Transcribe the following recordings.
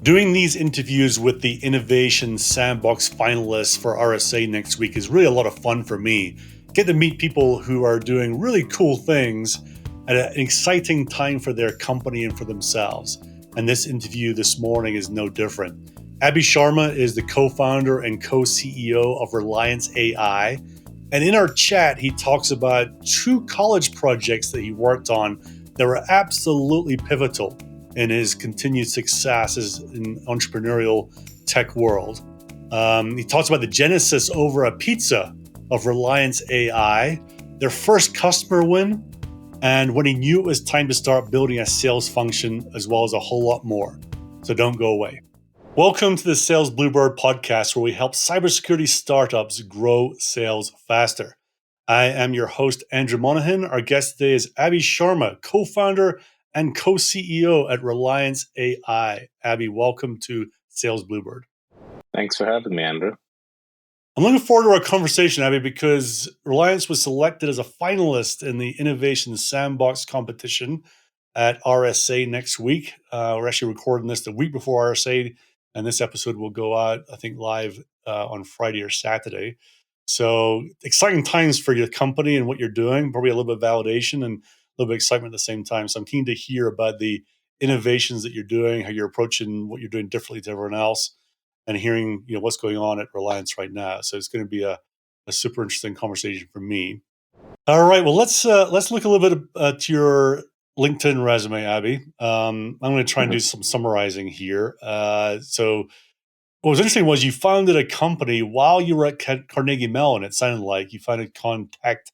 Doing these interviews with the Innovation Sandbox finalists for RSA next week is really a lot of fun for me. Get to meet people who are doing really cool things at an exciting time for their company and for themselves. And this interview this morning is no different. Abhi Sharma is the co-founder and co-CEO of Relyance.AI. And in our chat, he talks about two college projects that he worked on that were absolutely pivotal in his continued success as an entrepreneurial tech world. He talks about the genesis over a pizza of Relyance.AI, their first customer win, and when he knew it was time to start building a sales function, as well as a whole lot more. So don't go away. Welcome to the Sales Bluebird podcast, where we help cybersecurity startups grow sales faster. I am your host, Andrew Monahan. Our guest today is Abhi Sharma, co-founder and co-CEO at Relyance.AI. Abhi, welcome to Sales Bluebird. Thanks for having me, Andrew. I'm looking forward to our conversation, Abhi, because Relyance was selected as a finalist in the Innovation Sandbox competition at RSA next week. We're actually recording this the week before RSA, and this episode will go out, I think, live on Friday or Saturday. So exciting times for your company and what you're doing, probably a little bit of validation and a little bit of excitement at the same time. So I'm keen to hear about the innovations that you're doing, how you're approaching what you're doing differently to everyone else, and hearing what's going on at Relyance right now. So it's going to be a super interesting conversation for me. All right, well let's look a little bit to your LinkedIn resume, Abhi. I'm going to try and do some summarizing here. So what was interesting was you founded a company while you were at Carnegie Mellon. It sounded like you founded Contect,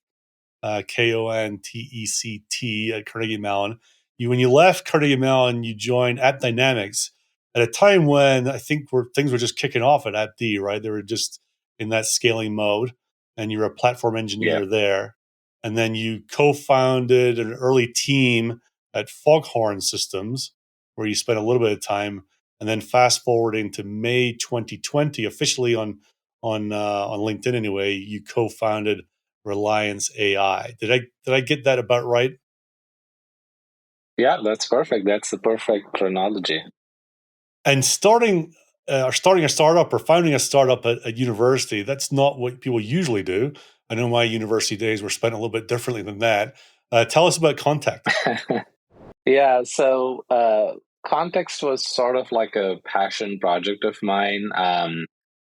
Kontect at Carnegie Mellon. When you left Carnegie Mellon, you joined AppDynamics at a time when I think things were just kicking off at AppD, right? They were just in that scaling mode, and you were a platform engineer there. And then you co-founded an early team at Foghorn Systems, where you spent a little bit of time. And then fast forwarding to May 2020, officially on LinkedIn anyway, you co-founded Relyance.AI. Did I get that about right? Yeah, that's perfect. That's the perfect chronology. And starting a startup or founding a startup at university, that's not what people usually do. I know my university days were spent a little bit differently than that. Tell us about Contect. Yeah, so Context was sort of like a passion project of mine.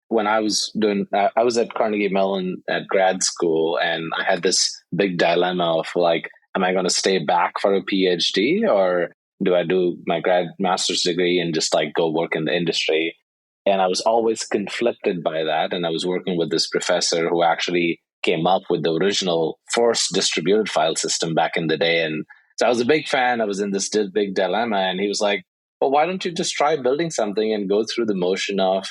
When I was at Carnegie Mellon at grad school, and I had this big dilemma of like, am I going to stay back for a PhD, or do I do my master's degree and just like go work in the industry? And I was always conflicted by that. And I was working with this professor who actually came up with the original first distributed file system back in the day. And so I was a big fan. I was in this big dilemma. And he was like, well, why don't you just try building something and go through the motion of,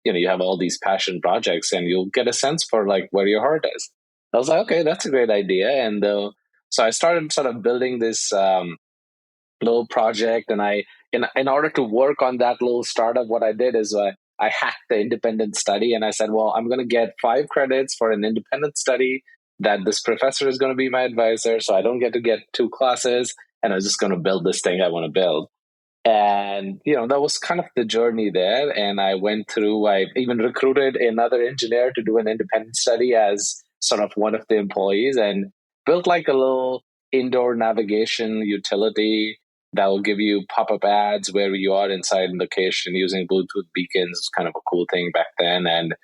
you have all these passion projects and you'll get a sense for like where your heart is. I was like, okay, that's a great idea. And so I started sort of building this little project. And in order to work on that little startup, what I did is I hacked the independent study, and I said, well, I'm going to get 5 credits for an independent study that this professor is going to be my advisor. So I don't get 2 classes, and I was just going to build this thing I want to build. And, that was kind of the journey there. And I even recruited another engineer to do an independent study as sort of one of the employees, and built like a little indoor navigation utility that will give you pop-up ads where you are inside location using Bluetooth beacons. It's kind of a cool thing back then. And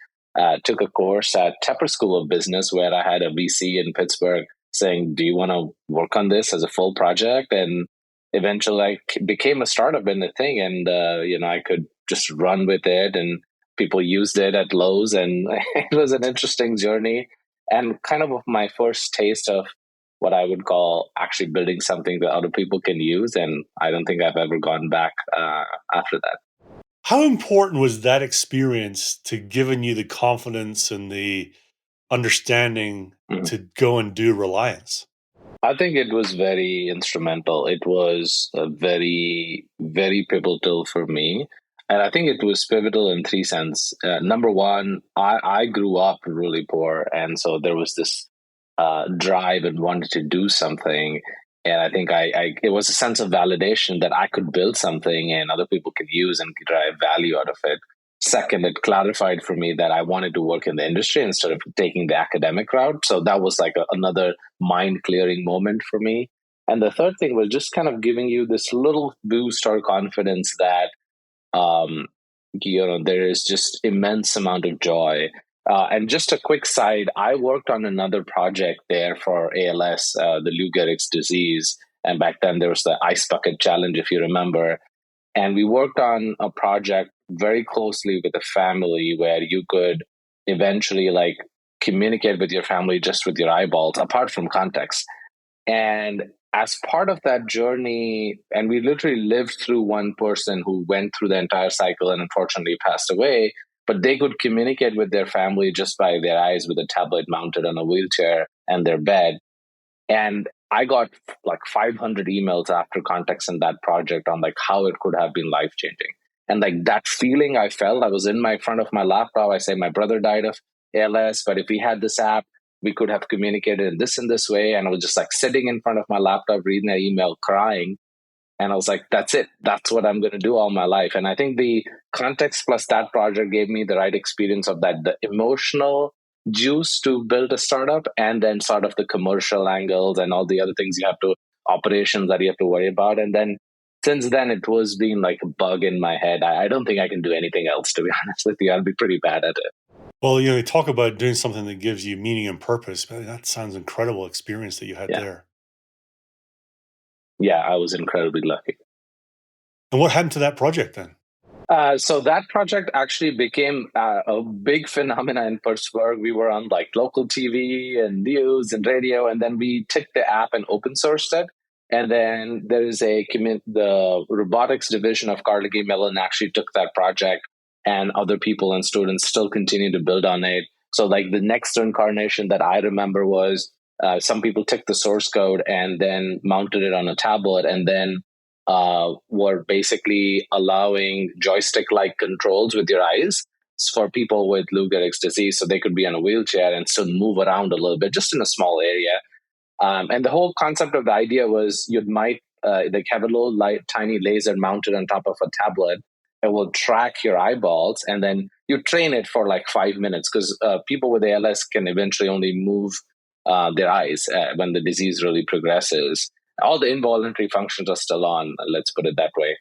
took a course at Tepper School of Business where I had a VC in Pittsburgh saying, do you want to work on this as a full project? And eventually I became a startup in the thing, and I could just run with it, and people used it at Lowe's, and it was an interesting journey and kind of my first taste of what I would call actually building something that other people can use. And I don't think I've ever gone back after that. How important was that experience to giving you the confidence and the understanding to go and do Relyance? I think it was very instrumental. It was very, very pivotal for me. And I think it was pivotal in 3 senses. Number one, I grew up really poor. And so there was this drive and wanted to do something. And I think it was a sense of validation that I could build something and other people could use and derive value out of it. Second, it clarified for me that I wanted to work in the industry instead of taking the academic route. So that was like another mind clearing moment for me. And the third thing was just kind of giving you this little boost or confidence that um, there is just immense amount of joy. And just a quick side, I worked on another project there for ALS, the Lou Gehrig's disease. And back then there was the ice bucket challenge, if you remember. And we worked on a project very closely with a family where you could eventually like communicate with your family just with your eyeballs, apart from context. And as part of that journey, and we literally lived through one person who went through the entire cycle and unfortunately passed away, but they could communicate with their family just by their eyes with a tablet mounted on a wheelchair and their bed. And I got like 500 emails after context in that project on like how it could have been life changing. And like that feeling I felt, I was in my front of my laptop. I say my brother died of ALS, but if we had this app, we could have communicated in this way. And I was just like sitting in front of my laptop, reading an email, crying. And I was like, that's it. That's what I'm going to do all my life. And I think the context plus that project gave me the right experience of that, the emotional juice to build a startup, and then sort of the commercial angles and all the other things operations that you have to worry about. And then since then, it was being like a bug in my head. I don't think I can do anything else, to be honest with you. I'll be pretty bad at it. Well, you talk about doing something that gives you meaning and purpose. But that sounds incredible experience that you had Yeah. there. Yeah, I was incredibly lucky. And what happened to that project then? So that project actually became a big phenomenon in Pittsburgh. We were on like local TV and news and radio, and then we took the app and open sourced it. And then there is the robotics division of Carnegie Mellon actually took that project, and other people and students still continue to build on it. So like the next incarnation that I remember was some people took the source code and then mounted it on a tablet, and then were basically allowing joystick-like controls with your eyes for people with Lou Gehrig's disease, so they could be on a wheelchair and still move around a little bit, just in a small area. And the whole concept of the idea was you might like have a little tiny laser mounted on top of a tablet. It will track your eyeballs, and then you train it for like 5 minutes, because people with ALS can eventually only move their eyes when the disease really progresses. All the involuntary functions are still on, let's put it that way.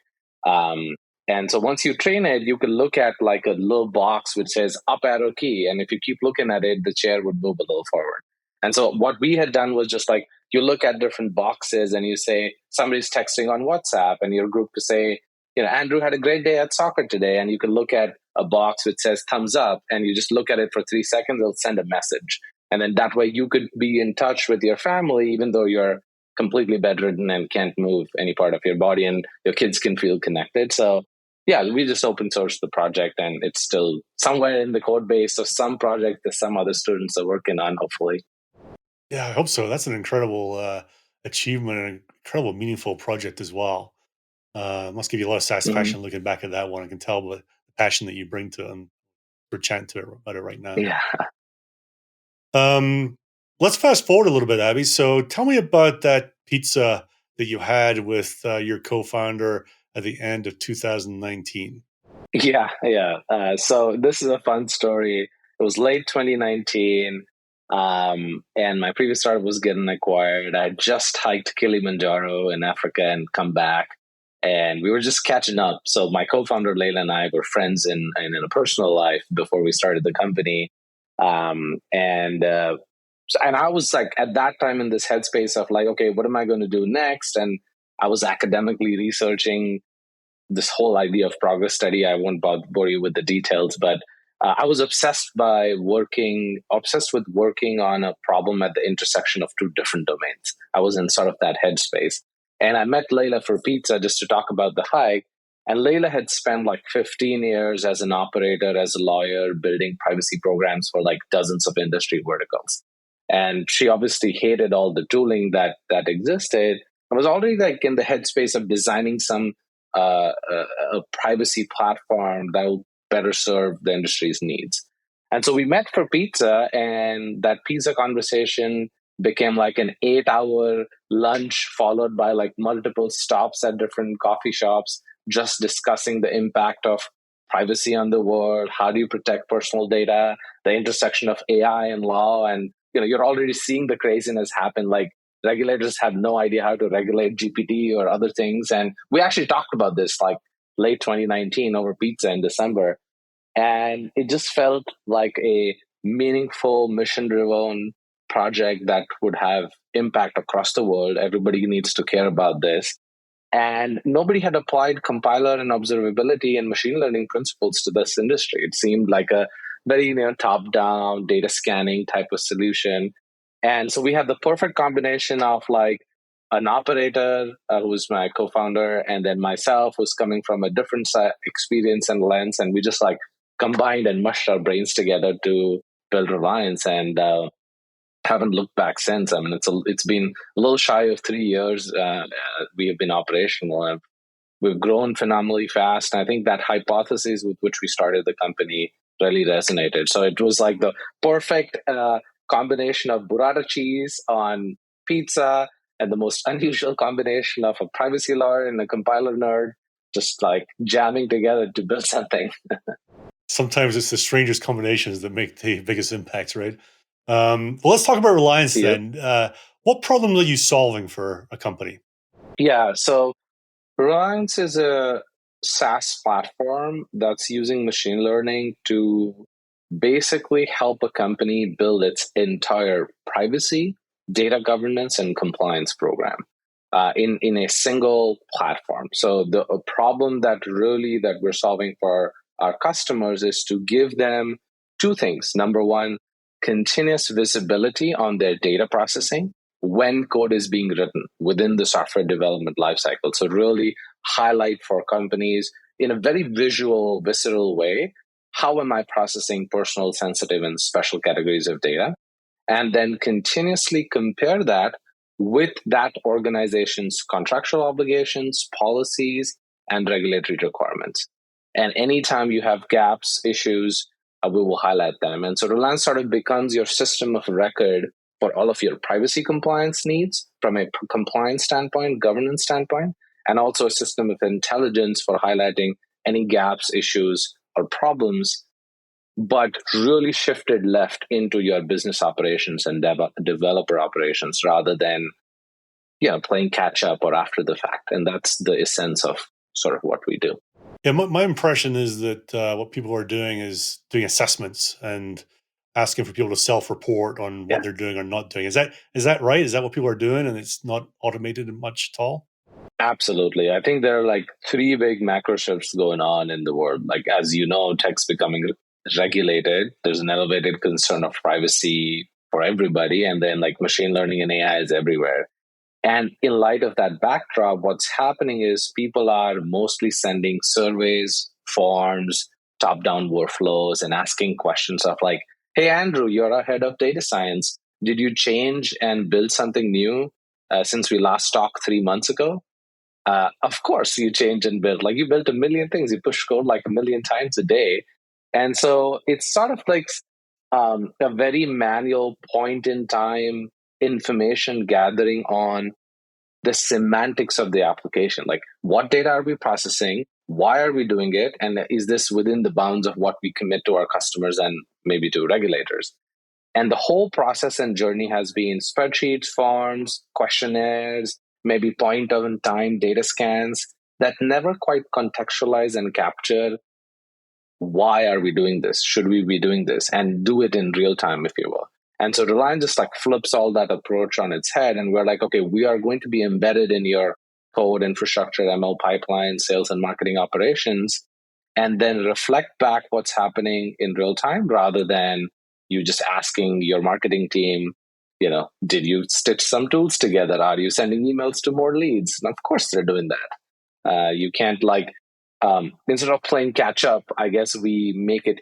And so once you train it, you can look at like a little box which says up arrow key. And if you keep looking at it, the chair would move a little forward. And so what we had done was just like you look at different boxes and you say somebody's texting on WhatsApp, and your group to say, Andrew had a great day at soccer today. And you can look at a box which says thumbs up, and you just look at it for 3 seconds, it'll send a message. And then that way you could be in touch with your family, even though you're completely bedridden and can't move any part of your body, and your kids can feel connected. So yeah, we just open sourced the project, and it's still somewhere in the code base of some project that some other students are working on, hopefully. Yeah, I hope so. That's an incredible achievement and an incredible, meaningful project as well. Must give you a lot of Mhm. satisfaction looking back at that one. I can tell by the passion that you bring to it, and we're chatting about it right now. Yeah. Um, let's fast forward a little bit, Abby. So tell me about that pizza that you had with your co-founder at the end of 2019. Yeah, yeah. So this is a fun story. It was late 2019, and my previous startup was getting acquired. I just hiked Kilimanjaro in Africa and come back, and we were just catching up. So my co-founder Layla and I were friends in a personal life before we started the company, and I was like at that time in this headspace of like, okay, what am I going to do next? And I was academically researching this whole idea of progress study. I won't bore you with the details, but I was obsessed with working on a problem at the intersection of two different domains. I was in sort of that headspace. And I met Layla for pizza just to talk about the hike. And Layla had spent like 15 years as an operator, as a lawyer, building privacy programs for like dozens of industry verticals. And she obviously hated all the tooling that existed. I was already like in the headspace of designing some a privacy platform that will better serve the industry's needs. And so we met for pizza, and that pizza conversation became like an 8 hour lunch followed by like multiple stops at different coffee shops, just discussing the impact of privacy on the world. How do you protect personal data? The intersection of AI and law, and you're already seeing the craziness happen. Like regulators have no idea how to regulate GPT or other things, and we actually talked about this like late 2019 over pizza in December, and it just felt like a meaningful, mission driven project that would have impact across the world. Everybody needs to care about this. And nobody had applied compiler and observability and machine learning principles to this industry. It seemed like a very top down data scanning type of solution. And so we had the perfect combination of like an operator who's my co-founder, and then myself who's coming from a different experience and lens, and we just like combined and mushed our brains together to build Reliance, and haven't looked back since. I mean, it's been a little shy of 3 years. We have been operational, and we've grown phenomenally fast. And I think that hypothesis with which we started the company really resonated. So it was like the perfect combination of burrata cheese on pizza and the most unusual combination of a privacy lawyer and a compiler nerd, just like jamming together to build something. Sometimes it's the strangest combinations that make the biggest impacts, right? Well, let's talk about Reliance Yep. then. What problems are you solving for a company? Yeah. So Reliance is a SaaS platform that's using machine learning to basically help a company build its entire privacy, data governance, and compliance program in a single platform. So the a problem that we're solving for our customers is to give them two things. Number one, continuous visibility on their data processing when code is being written within the software development lifecycle. So really highlight for companies in a very visual, visceral way, how am I processing personal, sensitive, and special categories of data? And then continuously compare that with that organization's contractual obligations, policies, and regulatory requirements. And anytime you have gaps, issues, we will highlight them. And so Reliance sort of becomes your system of record for all of your privacy compliance needs from a compliance standpoint, governance standpoint, and also a system of intelligence for highlighting any gaps, issues, or problems, but really shifted left into your business operations and developer operations rather than playing catch up or after the fact. And that's the essence of sort of what we do. Yeah, my impression is that what people are doing is doing assessments and asking for people to self-report on what Yeah, they're doing or not doing. Is that right? Is that what people are doing, and it's not automated much at all? absolutely. I think there are like three big macro shifts going on in the world. Like, as you know, tech's becoming regulated. There's an elevated concern of privacy for everybody. And then like machine learning and AI is everywhere. And in light of that backdrop, what's happening is people are mostly sending surveys, forms, top down workflows, and asking questions of like, hey, Andrew, you're our head of data science. Did you change and build something new since we last talked 3 months ago? Of course, you change and build. Like you built a million things, you push code like a million times a day. And so it's sort of like a very manual point in time information gathering on the semantics of the application. Like, what data are we processing? Why are we doing it? And is this within the bounds of what we commit to our customers and maybe to regulators? And the whole process and journey has been spreadsheets, forms, questionnaires, maybe point of time data scans that never quite contextualize and capture why are we doing this? Should we be doing this? And do it in real time, if you will. And so Reliance just like flips all that approach on its head. And we're like, okay, we are going to be embedded in your code, infrastructure, ML pipeline, sales and marketing operations, and then reflect back what's happening in real time rather than you just asking your marketing team, did you stitch some tools together? Are you sending emails to more leads? And of course they're doing that. You can't like instead of playing catch up, I guess we make it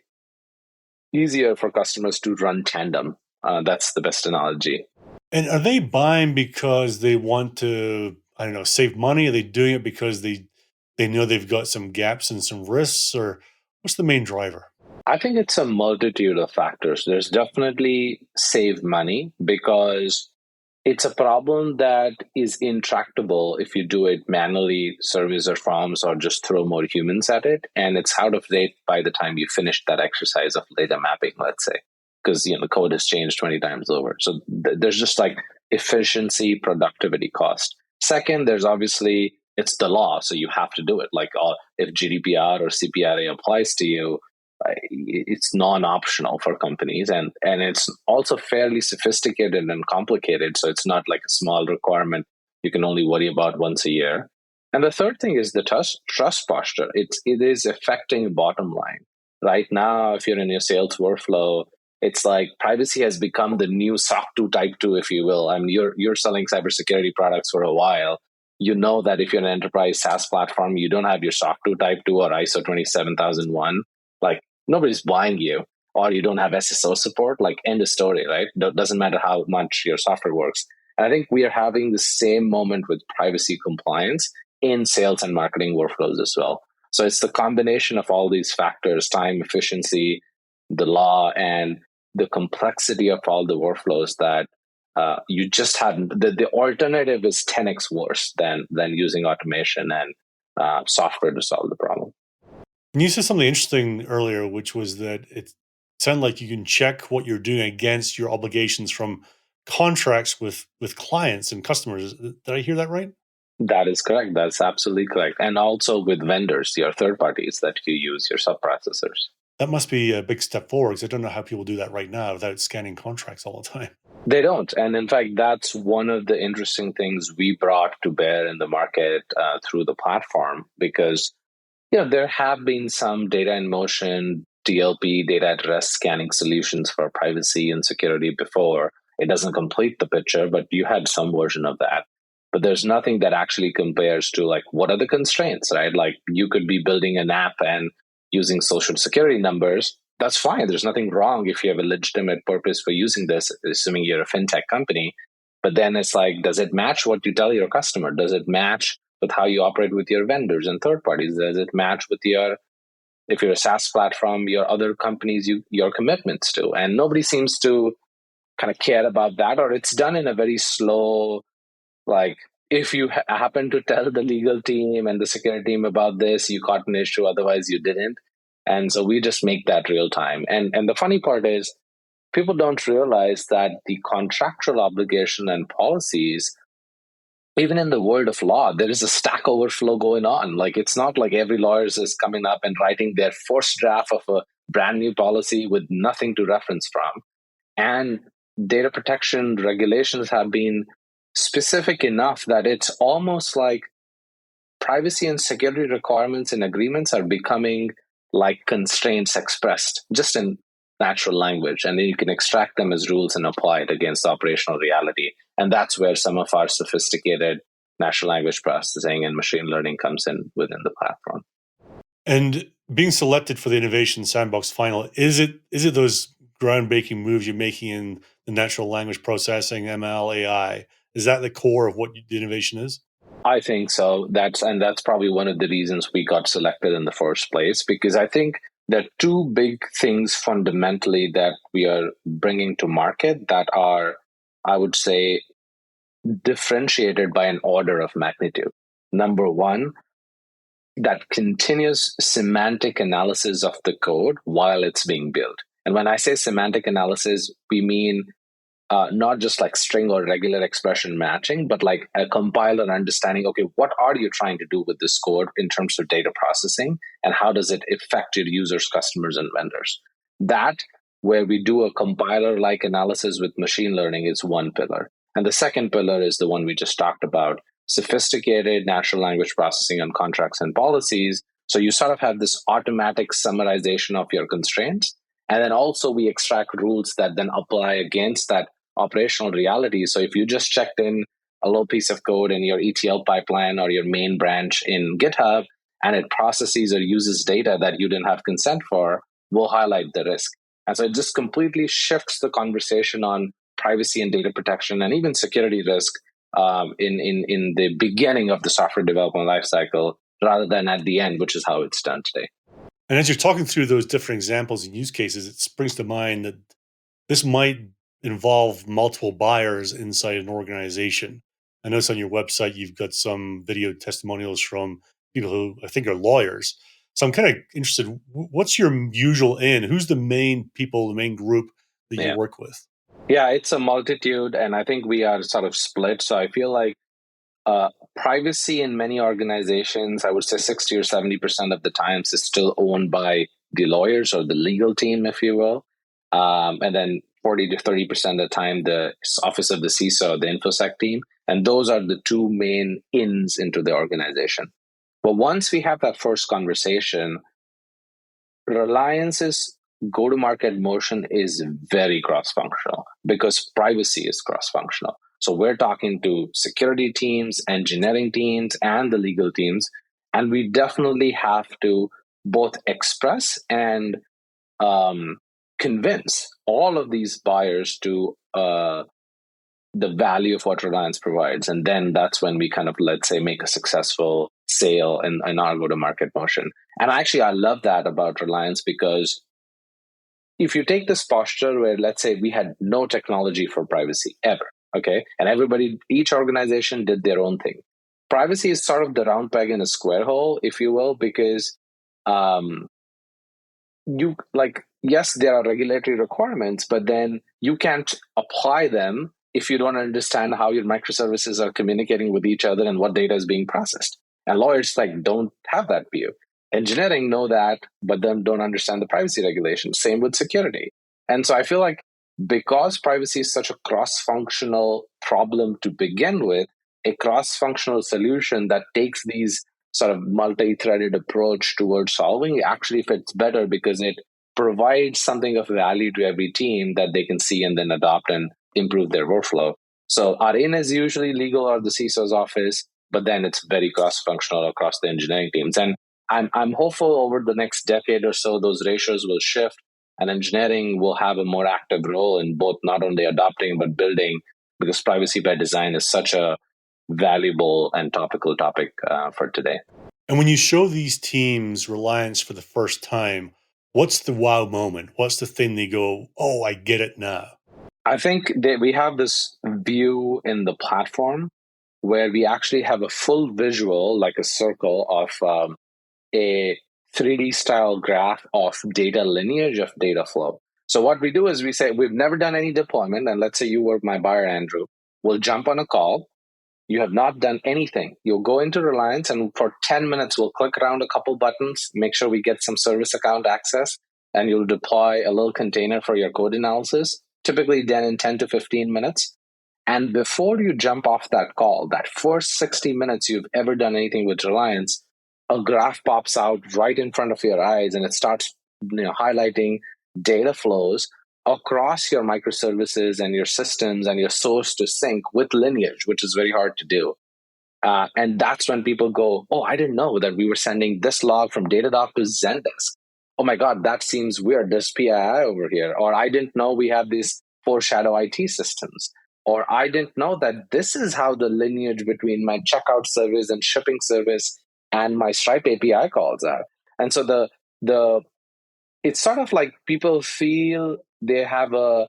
easier for customers to run tandem. That's the best analogy. And are they buying because they want to, I don't know, save money? Are they doing it because they know they've got some gaps and some risks, or what's the main driver? I think it's a multitude of factors. There's definitely save money because It's a problem that is intractable if you do it manually, surveys or forms, or just throw more humans at it. And it's out of date by the time you finish that exercise of data mapping, let's say, because the code has changed 20 times over. So there's just like efficiency, productivity cost. Second, there's obviously it's the law, so you have to do it. Like if GDPR or CPRA applies to you, it's non-optional for companies, and it's also fairly sophisticated and complicated, so it's not like a small requirement you can only worry about once a year. And the third thing is the trust posture. It is affecting bottom line right now. If you're in your sales workflow, it's like privacy has become the new SOC 2 type 2, if you will. I mean, you're selling cybersecurity products for a while. You know that if you're an enterprise SaaS platform, you don't have your SOC 2 type 2 or ISO 27001. Like, nobody's buying you, or you don't have SSO support. Like, end of story, right? Doesn't matter how much your software works. And I think we are having the same moment with privacy compliance in sales and marketing workflows as well. So it's the combination of all these factors: time, efficiency, the law, and the complexity of all the workflows that you just hadn't. The alternative is 10x worse than using automation and software to solve the problem. And you said something interesting earlier, which was that it sounded like you can check what you're doing against your obligations from contracts with clients and customers. Did I hear that right? That is correct. That's absolutely correct. And also with vendors, your third parties that you use, your sub processors. That must be a big step forward, because I don't know how people do that right now without scanning contracts all the time. They don't. And in fact, that's one of the interesting things we brought to bear in the market through the platform, because there have been some data in motion, DLP, data at rest scanning solutions for privacy and security before. It doesn't complete the picture, but you had some version of that. But there's nothing that actually compares to, like, what are the constraints, right? Like, you could be building an app and using social security numbers. That's fine. There's nothing wrong if you have a legitimate purpose for using this, assuming you're a fintech company. But then it's like, does it match what you tell your customer? Does it match with how you operate with your vendors and third parties? Does it match with if you're a SaaS platform, your other companies, your commitments to? And nobody seems to kind of care about that, or it's done in a very slow, like, if you happen to tell the legal team and the security team about this, you caught an issue, otherwise you didn't. And so we just make that real time. And the funny part is, people don't realize that the contractual obligation and policies, even in the world of law, there is a Stack Overflow going on. Like, it's not like every lawyer is coming up and writing their first draft of a brand new policy with nothing to reference from. And data protection regulations have been specific enough that it's almost like privacy and security requirements and agreements are becoming like constraints expressed just in natural language. And then you can extract them as rules and apply it against operational reality. And that's where some of our sophisticated natural language processing and machine learning comes in within the platform. And being selected for the Innovation Sandbox Final, is it those groundbreaking moves you're making in the natural language processing, ML, AI? Is that the core of what the innovation is? I think so. That's probably one of the reasons we got selected in the first place, because I think there are two big things fundamentally that we are bringing to market that are, I would say, differentiated by an order of magnitude. Number one, that continuous semantic analysis of the code while it's being built. And when I say semantic analysis, we mean not just like string or regular expression matching, but like a compiler understanding, okay, what are you trying to do with this code in terms of data processing, and how does it affect your users, customers, and vendors? That, where we do a compiler-like analysis with machine learning, is one pillar. And the second pillar is the one we just talked about, sophisticated natural language processing on contracts and policies. So you sort of have this automatic summarization of your constraints. And then also we extract rules that then apply against that operational reality. So if you just checked in a little piece of code in your ETL pipeline or your main branch in GitHub, and it processes or uses data that you didn't have consent for, we'll highlight the risk. And so it just completely shifts the conversation on privacy and data protection and even security risk in the beginning of the software development lifecycle, rather than at the end, which is how it's done today. And as you're talking through those different examples and use cases, it springs to mind that this might involve multiple buyers inside an organization. I notice on your website you've got some video testimonials from people who I think are lawyers. So I'm kind of interested. What's your usual in? Who's the main people, the main group that you Yeah. work with? Yeah, it's a multitude, and I think we are sort of split. So I feel like uh, privacy in many organizations, I would say 60 or 70% of the times, is still owned by the lawyers or the legal team, if you will. And then 40 to 30% of the time, the office of the CISO, the InfoSec team. And those are the two main ins into the organization. But once we have that first conversation, Reliance's go to market motion is very cross functional because privacy is cross functional. So we're talking to security teams, engineering teams, and the legal teams. And we definitely have to both express and um, convince all of these buyers to the value of what Reliance provides. And then that's when we kind of, let's say, make a successful sale in our go to market motion. And actually, I love that about Reliance because if you take this posture where, let's say, we had no technology for privacy ever, okay, and everybody, each organization did their own thing. Privacy is sort of the round peg in a square hole, if you will, because um, you like, yes, there are regulatory requirements, but then you can't apply them if you don't understand how your microservices are communicating with each other and what data is being processed. And lawyers like don't have that view. Engineering know that, but then don't understand the privacy regulations. Same with security. And so I feel like because privacy is such a cross-functional problem to begin with, a cross-functional solution that takes these sort of multi-threaded approach towards solving actually fits better because it provides something of value to every team that they can see and then adopt and improve their workflow. So our in is usually legal or the CISO's office, but then it's very cross-functional across the engineering teams. And I'm hopeful over the next decade or so, those ratios will shift and engineering will have a more active role in both not only adopting but building, because privacy by design is such a valuable and topical topic for today. And when you show these teams Reliance for the first time, what's the wow moment? What's the thing they go, oh, I get it now? I think that we have this view in the platform where we actually have a full visual, like a circle of a 3D style graph of data lineage of data flow. So what we do is we say, we've never done any deployment. And let's say you were my buyer, Andrew. We'll jump on a call. You have not done anything. You'll go into Reliance and for 10 minutes, we'll click around a couple buttons, make sure we get some service account access, and you'll deploy a little container for your code analysis, typically done in 10 to 15 minutes. And before you jump off that call, that first 60 minutes you've ever done anything with Reliance, a graph pops out right in front of your eyes and it starts highlighting data flows across your microservices and your systems and your source to sync with lineage, which is very hard to do. And that's when people go, oh, I didn't know that we were sending this log from Datadog to Zendesk. Oh my God, that seems weird. There's PII over here. Or I didn't know we have these four shadow IT systems. Or I didn't know that this is how the lineage between my checkout service and shipping service and my Stripe API calls are. And so the it's sort of like people feel they have a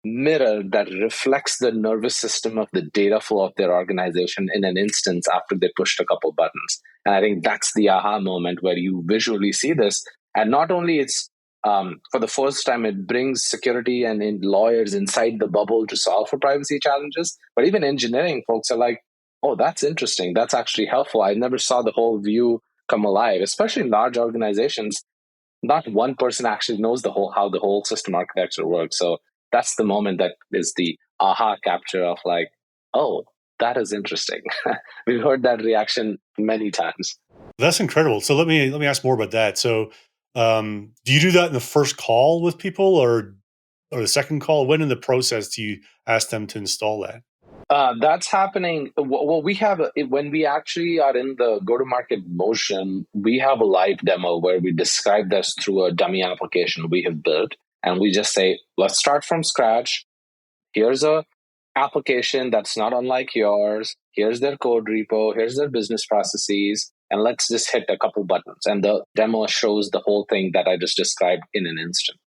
mirror that reflects the nervous system of the data flow of their organization in an instance after they pushed a couple buttons. And I think that's the aha moment where you visually see this. And not only it's for the first time, it brings security and lawyers inside the bubble to solve for privacy challenges, but even engineering folks are like, oh, that's interesting. That's actually helpful. I never saw the whole view come alive, especially in large organizations. Not one person actually knows the whole how the whole system architecture works. So that's the moment that is the aha capture of like, oh, that is interesting. We've heard that reaction many times. That's incredible. So let me ask more about that. So, do you do that in the first call with people, or the second call? When in the process do you ask them to install that? That's happening. Well, we have when we actually are in the go-to-market motion, we have a live demo where we describe this through a dummy application we have built, and we just say, let's start from scratch. Here's a application that's not unlike yours. Here's their code repo. Here's their business processes. And let's just hit a couple buttons. And the demo shows the whole thing that I just described in an instant.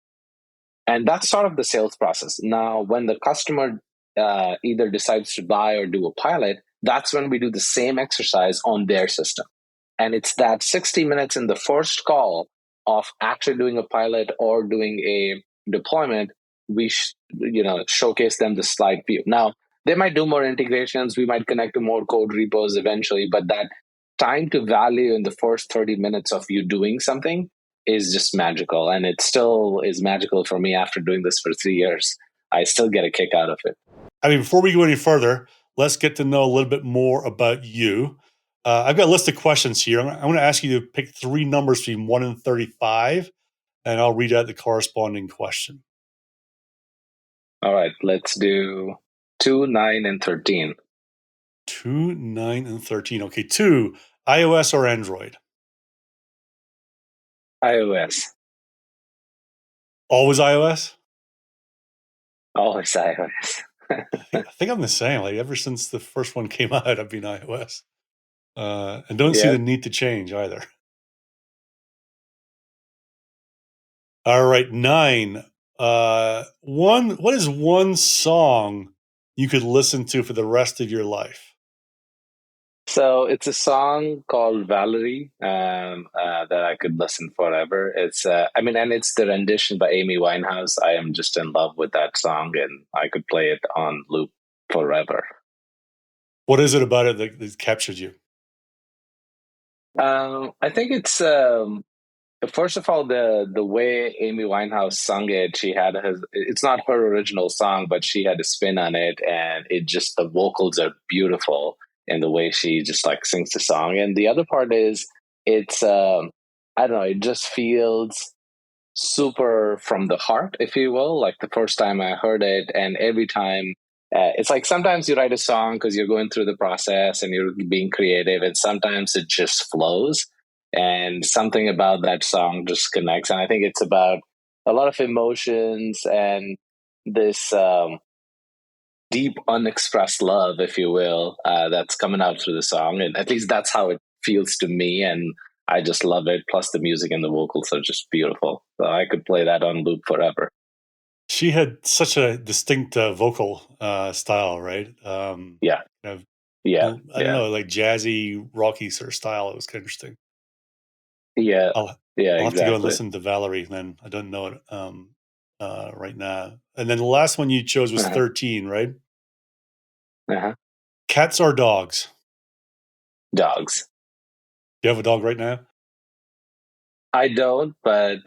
And that's sort of the sales process. Now, when the customer either decides to buy or do a pilot, that's when we do the same exercise on their system. And it's that 60 minutes in the first call of actually doing a pilot or doing a deployment, we showcase them the slide view. Now, they might do more integrations, we might connect to more code repos eventually, but that time to value in the first 30 minutes of you doing something is just magical. And it still is magical for me after doing this for 3 years. I still get a kick out of it. I mean, before we go any further, let's get to know a little bit more about you. I've got a list of questions here. I'm going to ask you to pick three numbers between 1 and 35, and I'll read out the corresponding question. All right, let's do 2, 9, and 13. 2, 9, and 13. Okay, 2, iOS or Android? iOS. Always iOS? Always iOS. I think I'm the same. Like ever since the first one came out, I've been iOS. And don't see the need to change either. All right, 9. What is one song you could listen to for the rest of your life? So it's a song called Valerie that I could listen forever. It's, and it's the rendition by Amy Winehouse. I am just in love with that song, and I could play it on loop forever. What is it about it that captured you? I think it's first of all the way Amy Winehouse sung it. It's not her original song, but she had a spin on it, and the vocals are beautiful in the way she just like sings the song. And the other part is it's I don't know, it just feels super from the heart, if you will. Like the first time I heard it, and every time it's like sometimes you write a song because you're going through the process and you're being creative, and sometimes it just flows, and something about that song just connects. And I think it's about a lot of emotions and this deep unexpressed love, if you will, that's coming out through the song. And at least that's how it feels to me, and I just love it. Plus the music and the vocals are just beautiful, so I could play that on loop forever. She had such a distinct vocal style, right? Yeah. Kind of, Yeah. I don't know, like jazzy, rocky sort of style. It was kind of interesting. Yeah. I'll Yeah, I'll have to go and exactly. listen to Valerie then. I don't know it right now. And then the last one you chose was 13, right? Cats or dogs? Dogs. Do you have a dog right now? I don't, but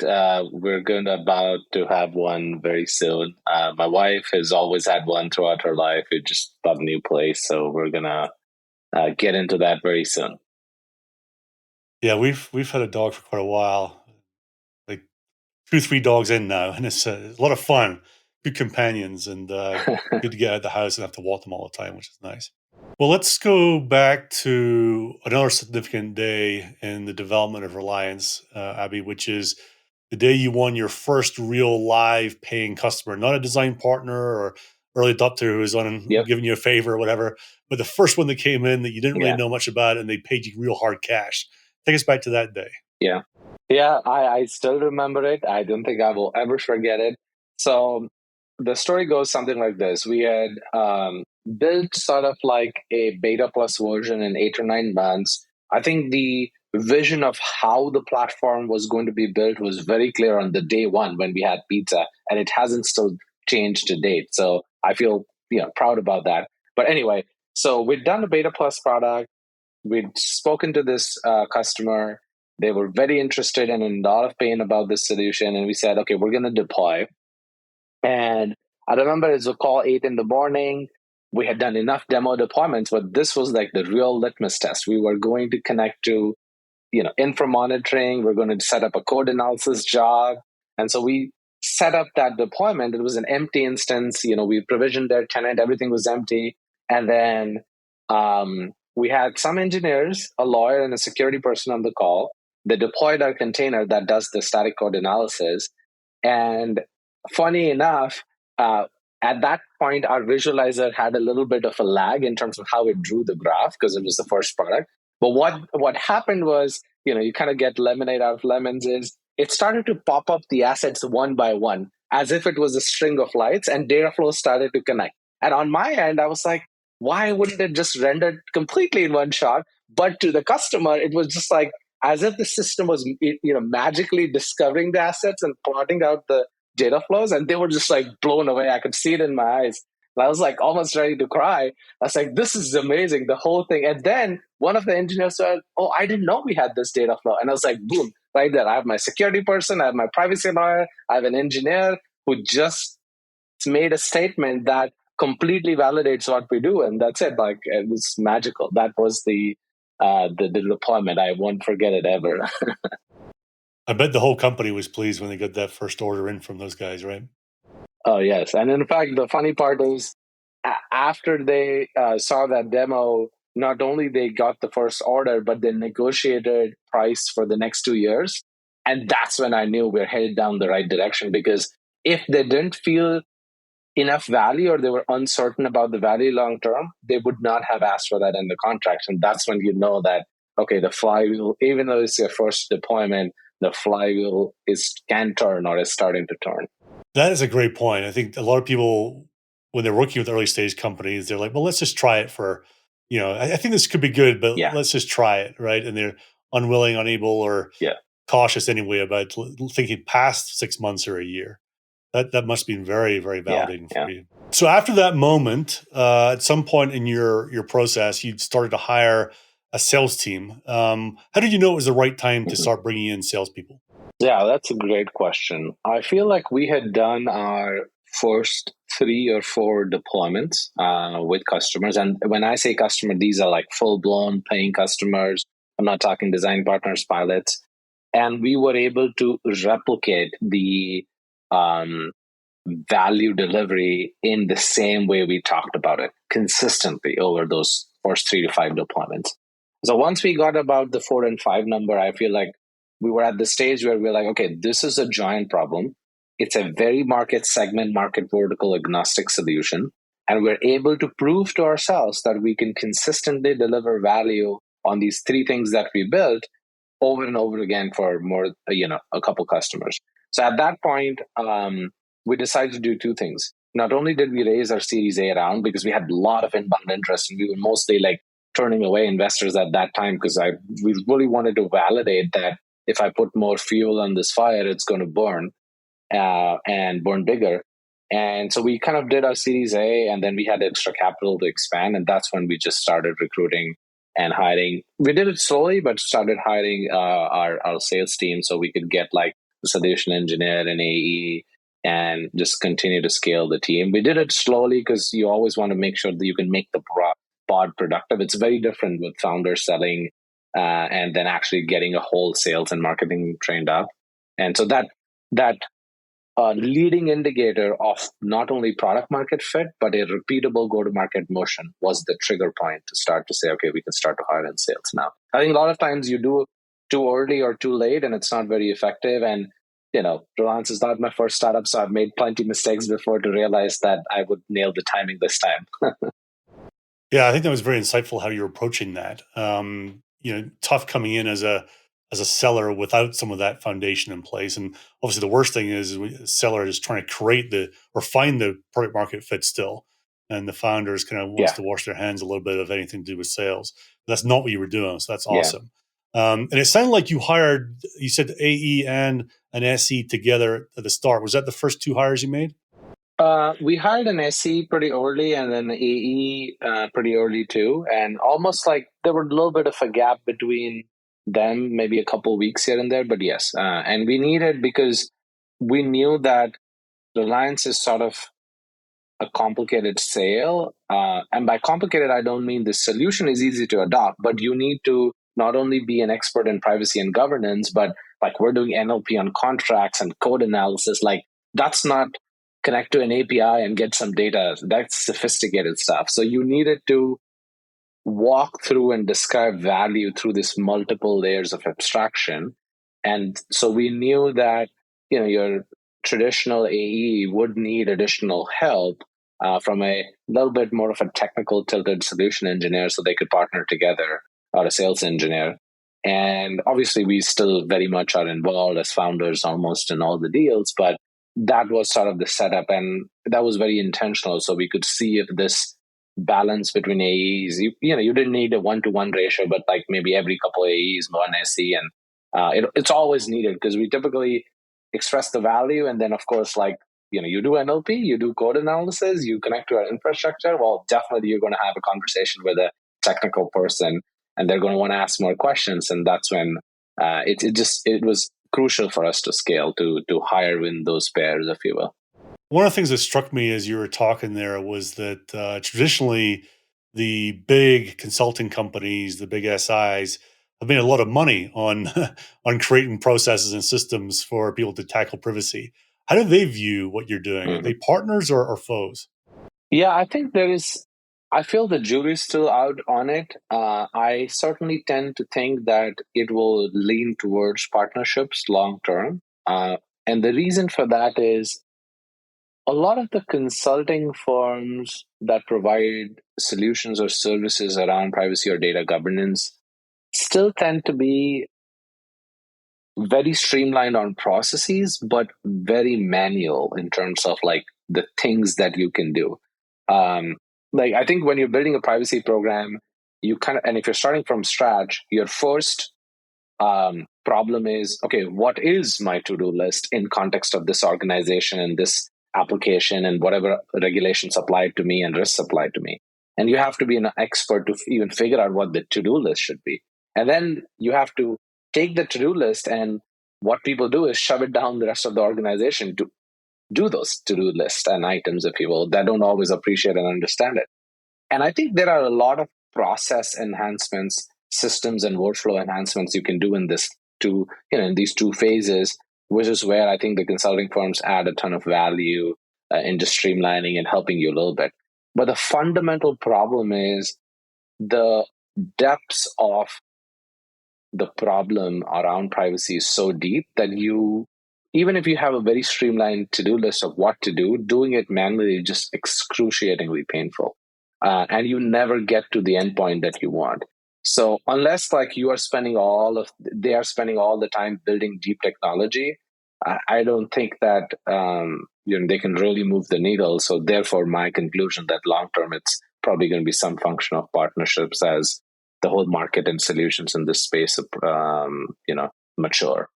we're about to have one very soon. My wife has always had one throughout her life. We just bought a new place, so we're gonna get into that very soon. Yeah, we've had a dog for quite a while, like 2, 3 dogs in now, and it's a lot of fun. Good companions, and good to get out of the house and have to walk them all the time, which is nice. Well, let's go back to another significant day in the development of Reliance, Abhi, which is the day you won your first real live paying customer, not a design partner or early adopter who was on Yep. giving you a favor or whatever, but the first one that came in that you didn't really Yeah. know much about and they paid you real hard cash. Take us back to that day. Yeah. Yeah, I still remember it. I don't think I will ever forget it. So the story goes something like this. We had built sort of like a beta plus version in 8 or 9 months. I think the vision of how the platform was going to be built was very clear on the day one when we had pizza, and it hasn't still changed to date. So I feel proud about that. But anyway, so we'd done the beta plus product. We'd spoken to this customer. They were very interested and in a lot of pain about this solution. And we said, okay, we're going to deploy. And I remember it was a call 8 in the morning. We had done enough demo deployments, but this was like the real litmus test. We were going to connect to, infra monitoring. We're going to set up a code analysis job. And so we set up that deployment. It was an empty instance. We provisioned their tenant. Everything was empty. And then we had some engineers, a lawyer, and a security person on the call. They deployed our container that does the static code analysis. And funny enough, at that point, our visualizer had a little bit of a lag in terms of how it drew the graph because it was the first product. But what happened was, you kind of get lemonade out of lemons is it started to pop up the assets one by one. as if it was a string of lights, and data flows started to connect. And on my end, I was like, why wouldn't it just render completely in one shot? But to the customer, it was just like as if the system was magically discovering the assets and plotting out the data flows, and they were just like blown away. I could see it in my eyes. And I was like almost ready to cry. I was like, this is amazing, the whole thing. And then one of the engineers said, oh, I didn't know we had this data flow. And I was like, boom, right there. I have my security person, I have my privacy lawyer, I have an engineer who just made a statement that completely validates what we do. And that's it. Like, it was magical. That was the deployment. I won't forget it ever. I bet the whole company was pleased when they got that first order in from those guys, right? Oh, yes. And in fact, the funny part is after they saw that demo, not only they got the first order, but they negotiated price for the next 2 years. And that's when I knew we're headed down the right direction, because if they didn't feel enough value or they were uncertain about the value long term, they would not have asked for that in the contract. And that's when you know that, okay, the flywheel, even though it's your first deployment, the flywheel can turn or is starting to turn. That is a great point. I think a lot of people, when they're working with early stage companies, they're like, well, let's just try it for, I think this could be good, but let's just try it, right? And they're unwilling, unable, or cautious anyway about thinking past 6 months or a year. That must be very, very validating for you. So after that moment, at some point in your process, you started to hire a sales team. How did you know it was the right time to start bringing in salespeople? Yeah, that's a great question. I feel like we had done our first 3 or 4 deployments with customers. And when I say customer, these are like full-blown paying customers. I'm not talking design partners, pilots. And we were able to replicate the value delivery in the same way we talked about it consistently over those first 3 to 5 deployments. So once we got about the 4 and 5 number, I feel like we were at the stage where we're like, okay, this is a giant problem. It's a very market segment, market vertical agnostic solution. And we're able to prove to ourselves that we can consistently deliver value on these 3 things that we built over and over again for more, a couple customers. So at that point, we decided to do 2 things. Not only did we raise our Series A round because we had a lot of inbound interest, and we were mostly like turning away investors at that time because we really wanted to validate that if I put more fuel on this fire, it's going to burn and burn bigger. And so we kind of did our Series A, and then we had extra capital to expand. And that's when we just started recruiting and hiring. We did it slowly, but started hiring our sales team so we could get like a solution engineer and AE and just continue to scale the team. We did it slowly because you always want to make sure that you can make the pod productive. It's very different with founders selling and then actually getting a whole sales and marketing trained up. And so that leading indicator of not only product market fit, but a repeatable go-to-market motion was the trigger point to start to say, okay, we can start to hire in sales now. I think a lot of times you do too early or too late, and it's not very effective. And, Reliance is not my first startup, so I've made plenty of mistakes before to realize that I would nail the timing this time. Yeah, I think that was very insightful how you're approaching that. Tough coming in as a seller without some of that foundation in place. And obviously the worst thing is a seller is trying to create or find the product market fit still. And the founders kind of wants to wash their hands a little bit of anything to do with sales. But that's not what you were doing. So that's awesome. And it sounded like you said AE and an SE together at the start. Was that the first 2 hires you made? We hired an SE pretty early and then AE pretty early too. And almost like there were a little bit of a gap between them, maybe a couple of weeks here and there. But yes, and we needed, because we knew that Reliance is sort of a complicated sale. And by complicated, I don't mean the solution is easy to adopt, but you need to not only be an expert in privacy and governance, but like we're doing NLP on contracts and code analysis. Like that's not connect to an API and get some data. That's sophisticated stuff. So you needed to walk through and describe value through this multiple layers of abstraction. And so we knew that, your traditional AE would need additional help from a little bit more of a technical tilted solution engineer so they could partner together, or a sales engineer. And obviously we still very much are involved as founders almost in all the deals, but that was sort of the setup, and that was very intentional. So we could see if this balance between AEs, you didn't need a 1-to-1 ratio, but like maybe every couple of AEs, one SE, and it's always needed because we typically express the value, and then of course, like you do NLP, you do code analysis, you connect to our infrastructure. Well, definitely you're going to have a conversation with a technical person, and they're going to want to ask more questions, and that's when it was crucial for us to scale to hire in those pairs, if you will. One of the things that struck me as you were talking there was that traditionally the big consulting companies, the big SIs, have made a lot of money on on creating processes and systems for people to tackle privacy. How do they view what you're doing? Are Mhm. they partners or foes? Yeah, I think there is. I feel the jury's still out on it. I certainly tend to think that it will lean towards partnerships long term. And the reason for that is a lot of the consulting firms that provide solutions or services around privacy or data governance still tend to be very streamlined on processes, but very manual in terms of like the things that you can do. Um, like I think when you're building a privacy program, you kind of, and if you're starting from scratch, your first problem is, okay, what is my to-do list in context of this organization and this application and whatever regulations apply to me and risks apply to me. And you have to be an expert to even figure out what the to-do list should be. And then you have to take the to-do list, and what people do is shove it down the rest of the organization to do those to-do lists and items, if you will, that don't always appreciate and understand it. And I think there are a lot of process enhancements, systems and workflow enhancements you can do in in these two phases, which is where I think the consulting firms add a ton of value into streamlining and helping you a little bit. But the fundamental problem is the depths of the problem around privacy is so deep that even if you have a very streamlined to-do list of what to do, doing it manually is just excruciatingly painful. And you never get to the endpoint that you want. So unless like they are spending all the time building deep technology, I don't think that they can really move the needle. So therefore, my conclusion that long term, it's probably going to be some function of partnerships as the whole market and solutions in this space, mature.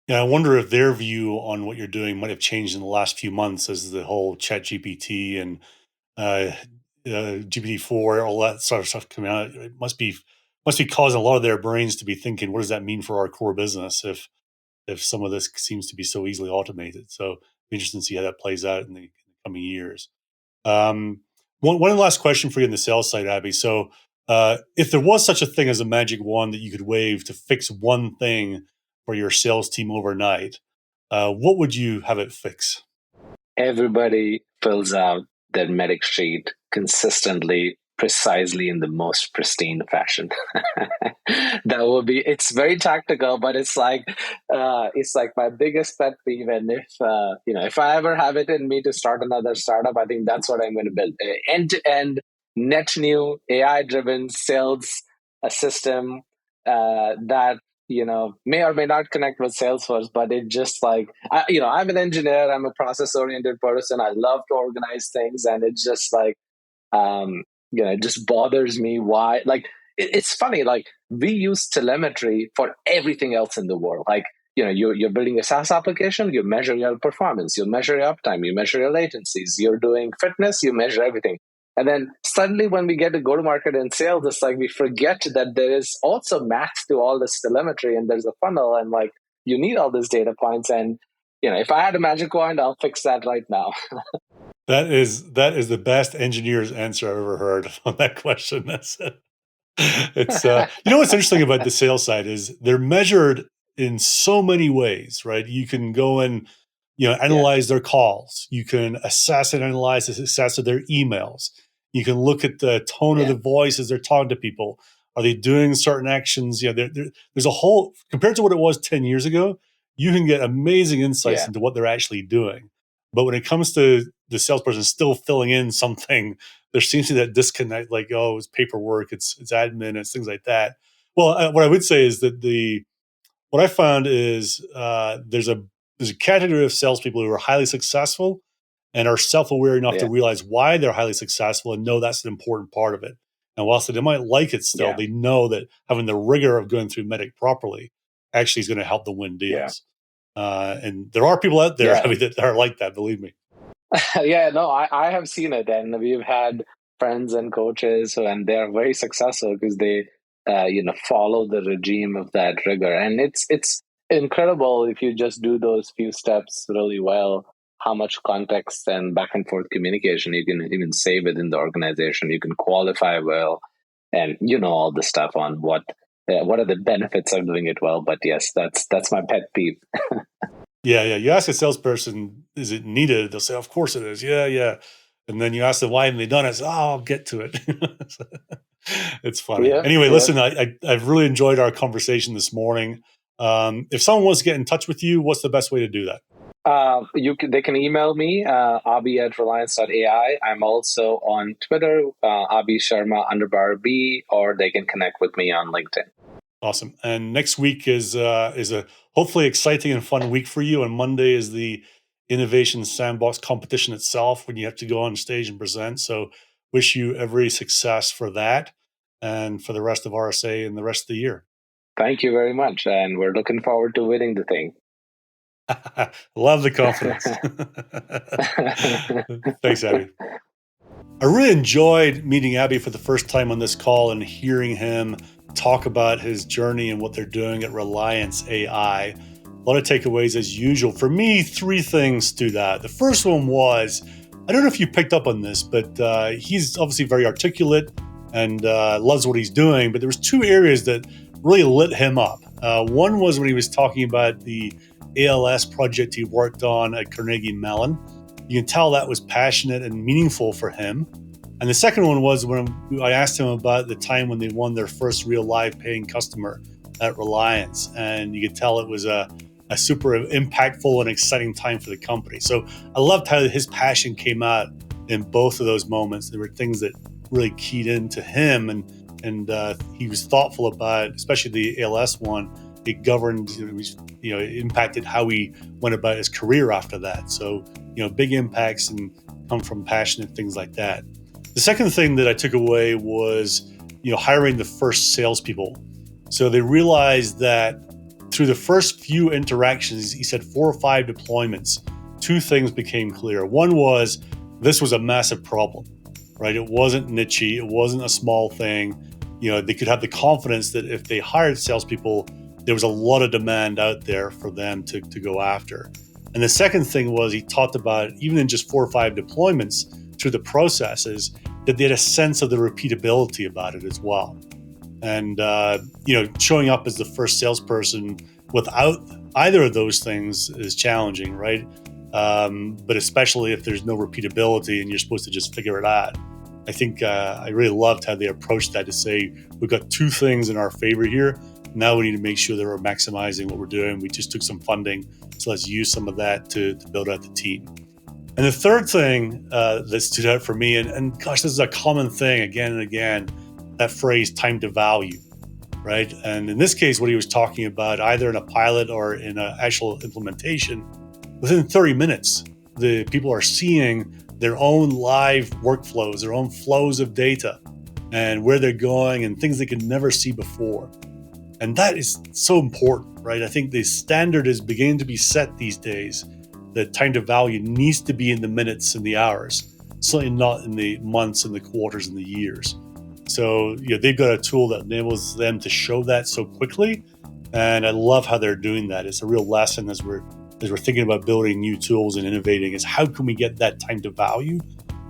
Yeah, I wonder if their view on what you're doing might have changed in the last few months as the whole Chat GPT and uh, GPT-4, all that sort of stuff coming out. It must be causing a lot of their brains to be thinking, what does that mean for our core business if some of this seems to be so easily automated? So, it'll be interesting to see how that plays out in the coming years. Um, one last question for you on the sales side, Abby. So, if there was such a thing as a magic wand that you could wave to fix one thing for your sales team overnight, what would you have it fix? Everybody fills out their medic sheet consistently, precisely in the most pristine fashion. That will be. It's very tactical, but it's like my biggest pet peeve. And if I ever have it in me to start another startup, I think that's what I'm going to build: end to end, net new AI driven sales a system that may or may not connect with Salesforce, but it just like I'm an engineer, I'm a process oriented person, I love to organize things, and it's just like it just bothers me why like it's funny, like we use telemetry for everything else in the world. Like you're building a SaaS application, you measure your performance, you measure your uptime, you measure your latencies, you're doing fitness, you measure everything. And then suddenly when we get to go to market and sales, it's like we forget that there is also math to all this telemetry, and there's a funnel, and like you need all these data points. And if I had a magic wand, I'll fix that right now. That is the best engineer's answer I've ever heard on that question. It's what's interesting about the sales side is they're measured in so many ways, right? You can go and Yeah, analyze their calls. You can assess and analyze the success of their emails. You can look at the tone of yeah, the voice as they're talking to people. Are they doing certain actions? There's a whole compared to what it was 10 years ago. You can get amazing insights yeah. into what they're actually doing. But when it comes to the salesperson still filling in something, there seems to be that disconnect. Like, oh, it's paperwork, it's admin, it's things like that. Well, what I would say is that the what I found is there's a there's a category of salespeople who are highly successful and are self-aware enough to realize why they're highly successful and know that's an important part of it. And whilst they might like it still, they know that having the rigor of going through Medic properly actually is going to help them win deals. And there are people out there that are like that, believe me. I have seen it, and we've had friends and coaches, and they're very successful because they, follow the regime of that rigor, and it's incredible if you just do those few steps really well. How much context and back and forth communication you can even save within the organization. You can qualify well, and all the stuff on what are the benefits of doing it well. But yes, that's my pet peeve. Yeah. You ask a salesperson, is it needed? They'll say, of course it is. Yeah. And then you ask them, why haven't they done it? Say, I'll get to it. It's funny. Anyway, listen, I've really enjoyed our conversation this morning. If someone wants to get in touch with you, what's the best way to do that? They can email me, Abhi at Relyance.AI. I'm also on Twitter, Abhi Sharma _B, or they can connect with me on LinkedIn. Awesome. And next week is a hopefully exciting and fun week for you. And Monday is the Innovation Sandbox competition itself, when you have to go on stage and present. So wish you every success for that and for the rest of RSA and the rest of the year. Thank you very much. And we're looking forward to winning the thing. Love the confidence. Thanks, Abhi. I really enjoyed meeting Abhi for the first time on this call and hearing him talk about his journey and what they're doing at Relyance.AI. A lot of takeaways as usual. For me, 3 things stood out. The first one was, I don't know if you picked up on this, but he's obviously very articulate and loves what he's doing. But there was 2 areas that really lit him up. One was when he was talking about the ALS project he worked on at Carnegie Mellon. You can tell that was passionate and meaningful for him. And the second one was when I asked him about the time when they won their first real live paying customer at Reliance. And you could tell it was a super impactful and exciting time for the company. So I loved how his passion came out in both of those moments. There were things that really keyed into him, and he was thoughtful about, especially the ALS one. It governed, it impacted how he went about his career after that. So, big impacts and come from passionate things like that. The second thing that I took away was, hiring the first salespeople. So they realized that through the first few interactions, he said 4 or 5 deployments, 2 things became clear. One was this was a massive problem, right? It wasn't niche-y. It wasn't a small thing. They could have the confidence that if they hired salespeople, there was a lot of demand out there for them to go after. And the second thing was he talked about, even in just 4 or 5 deployments through the processes, that they had a sense of the repeatability about it as well. And, showing up as the first salesperson without either of those things is challenging, right? But especially if there's no repeatability and you're supposed to just figure it out. I think I really loved how they approached that to say, we've got 2 things in our favor here. Now we need to make sure that we're maximizing what we're doing. We just took some funding, so let's use some of that to build out the team. And the third thing that stood out for me, and gosh, this is a common thing again and again, that phrase, time to value, right? And in this case, what he was talking about, either in a pilot or in an actual implementation, within 30 minutes, the people are seeing their own live workflows, their own flows of data, and where they're going and things they could never see before. And that is so important, right? I think the standard is beginning to be set these days that time to value needs to be in the minutes and the hours, certainly not in the months and the quarters and the years. So they've got a tool that enables them to show that so quickly. And I love how they're doing that. It's a real lesson as we're thinking about building new tools and innovating, is how can we get that time to value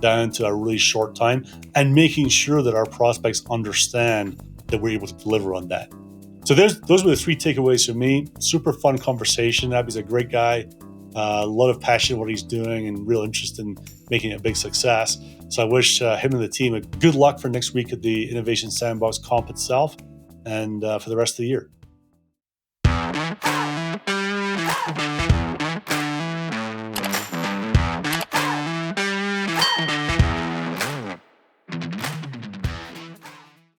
down to a really short time, and making sure that our prospects understand that we're able to deliver on that. So those were the 3 takeaways for me. Super fun conversation. Abhi's a great guy. A lot of passion in what he's doing and real interest in making it a big success. So I wish him and the team a good luck for next week at the Innovation Sandbox Comp itself and for the rest of the year.